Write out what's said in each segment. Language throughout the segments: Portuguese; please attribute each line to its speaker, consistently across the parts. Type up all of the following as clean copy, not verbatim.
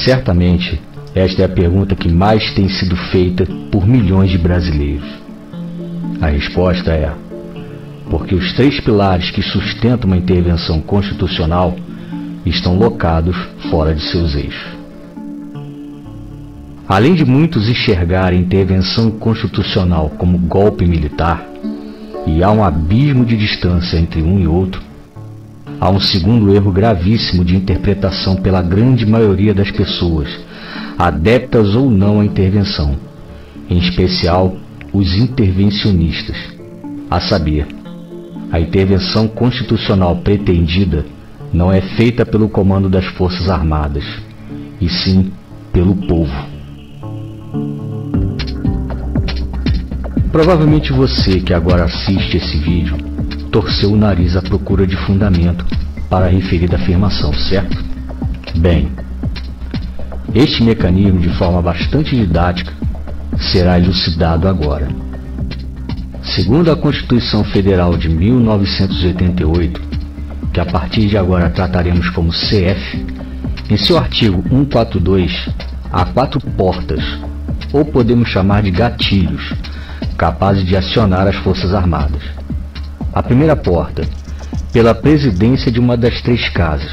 Speaker 1: Certamente, esta é a pergunta que mais tem sido feita por milhões de brasileiros. A resposta é: porque os 3 pilares que sustentam uma intervenção constitucional estão locados fora de seus eixos. Além de muitos enxergarem a intervenção constitucional como golpe militar, e há um abismo de distância entre um e outro, há um segundo erro gravíssimo de interpretação pela grande maioria das pessoas, adeptas ou não à intervenção, em especial os intervencionistas, a saber, a intervenção constitucional pretendida não é feita pelo comando das Forças Armadas, e sim pelo povo. Provavelmente você que agora assiste esse vídeo torceu o nariz à procura de fundamento para a referida afirmação, certo? Bem, este mecanismo, de forma bastante didática, será elucidado agora. Segundo a Constituição Federal de 1988, que a partir de agora trataremos como CF, em seu artigo 142, há 4 portas, ou podemos chamar de gatilhos, capazes de acionar as Forças Armadas. A primeira porta, pela presidência de uma das 3 casas,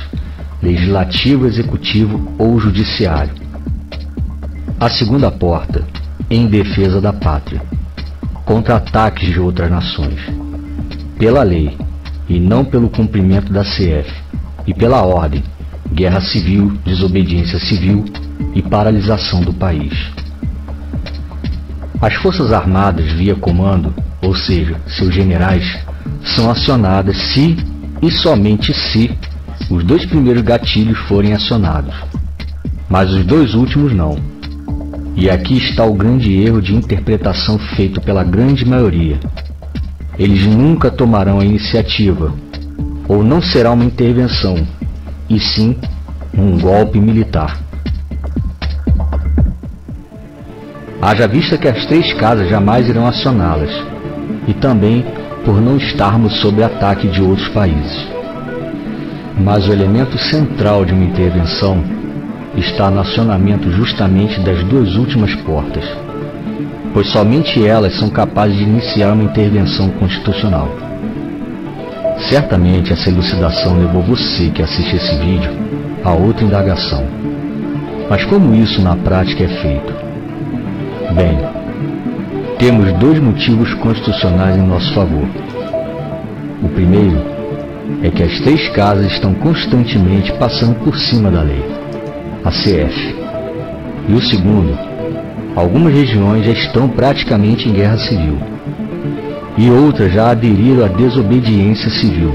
Speaker 1: legislativo, executivo ou judiciário. A segunda porta, em defesa da pátria, contra ataques de outras nações, pela lei e não pelo cumprimento da CF, e pela ordem, guerra civil, desobediência civil e paralisação do país. As Forças Armadas via comando, ou seja, seus generais, são acionadas se e somente se os 2 primeiros gatilhos forem acionados, mas os 2 últimos não. E aqui está o grande erro de interpretação feito pela grande maioria. Eles nunca tomarão a iniciativa, ou não será uma intervenção, e sim um golpe militar. Haja vista que as 3 casas jamais irão acioná-las, e também por não estarmos sob ataque de outros países. Mas o elemento central de uma intervenção está no acionamento justamente das 2 últimas portas, pois somente elas são capazes de iniciar uma intervenção constitucional. Certamente essa elucidação levou você que assiste esse vídeo a outra indagação. Mas como isso na prática é feito? Bem, temos 2 motivos constitucionais em nosso favor. O primeiro é que as 3 casas estão constantemente passando por cima da lei, a CF. E o segundo, algumas regiões já estão praticamente em guerra civil, e outras já aderiram à desobediência civil,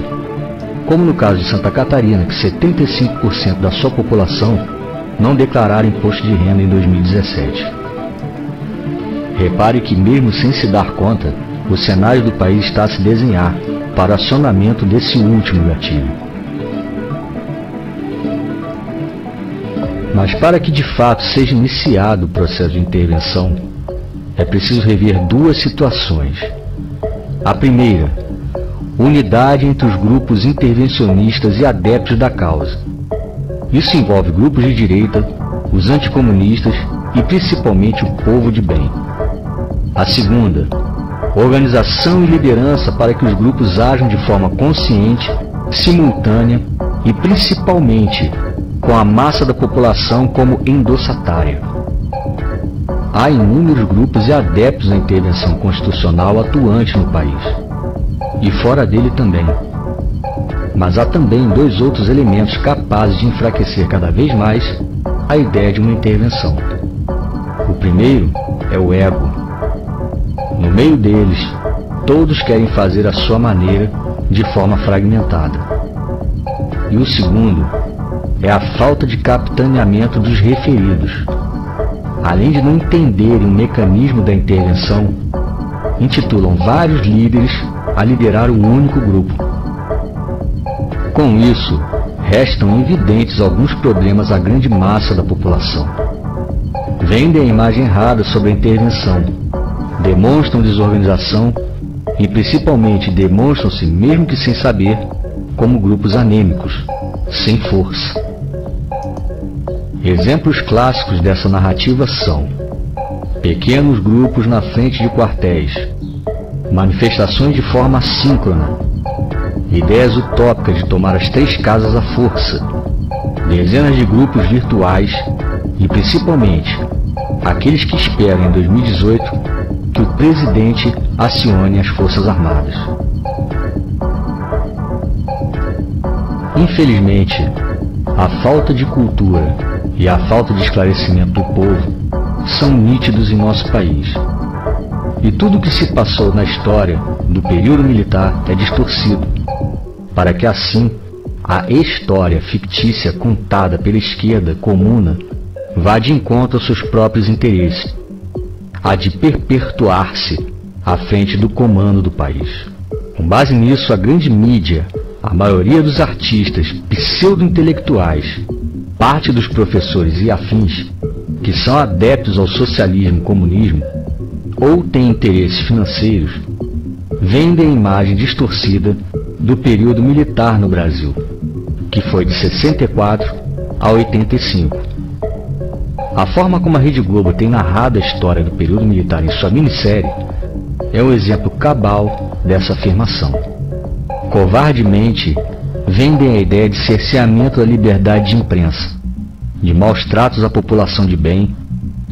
Speaker 1: como no caso de Santa Catarina, que 75% da sua população não declararam imposto de renda em 2017. Repare que mesmo sem se dar conta, o cenário do país está a se desenhar para o acionamento desse último gatilho. Mas para que de fato seja iniciado o processo de intervenção, é preciso rever 2 situações. A primeira, unidade entre os grupos intervencionistas e adeptos da causa. Isso envolve grupos de direita, os anticomunistas e principalmente o povo de bem. A segunda, organização e liderança para que os grupos ajam de forma consciente, simultânea e principalmente com a massa da população como endossatária. Há inúmeros grupos e adeptos da intervenção constitucional atuantes no país, e fora dele também. Mas há também 2 outros elementos capazes de enfraquecer cada vez mais a ideia de uma intervenção. O primeiro é o ego. No meio deles, todos querem fazer à sua maneira, de forma fragmentada. E o segundo é a falta de capitaneamento dos referidos. Além de não entenderem o mecanismo da intervenção, intitulam vários líderes a liderar um único grupo. Com isso, restam evidentes alguns problemas à grande massa da população. Vendem a imagem errada sobre a intervenção, demonstram desorganização e principalmente demonstram-se, mesmo que sem saber, como grupos anêmicos, sem força. Exemplos clássicos dessa narrativa são pequenos grupos na frente de quartéis, manifestações de forma assíncrona, ideias utópicas de tomar as 3 casas à força, dezenas de grupos virtuais e, principalmente, aqueles que esperam em 2018 que o presidente acione as Forças Armadas. Infelizmente, a falta de cultura e a falta de esclarecimento do povo são nítidos em nosso país. E tudo o que se passou na história do período militar é distorcido, para que assim a história fictícia contada pela esquerda comuna vá de encontro aos seus próprios interesses, a de perpetuar-se à frente do comando do país. Com base nisso, a grande mídia, a maioria dos artistas pseudo-intelectuais, parte dos professores e afins, que são adeptos ao socialismo e comunismo, ou têm interesses financeiros, vendem a imagem distorcida do período militar no Brasil, que foi de 64 a 85. A forma como a Rede Globo tem narrado a história do período militar em sua minissérie é um exemplo cabal dessa afirmação. Covardemente, vendem a ideia de cerceamento da liberdade de imprensa, de maus tratos à população de bem,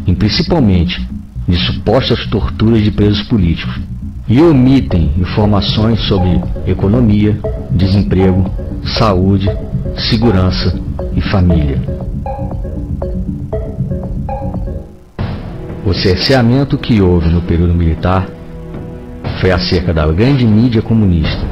Speaker 1: e principalmente de supostas torturas de presos políticos, e omitem informações sobre economia, desemprego, saúde, segurança e família. O cerceamento que houve no período militar foi acerca da grande mídia comunista,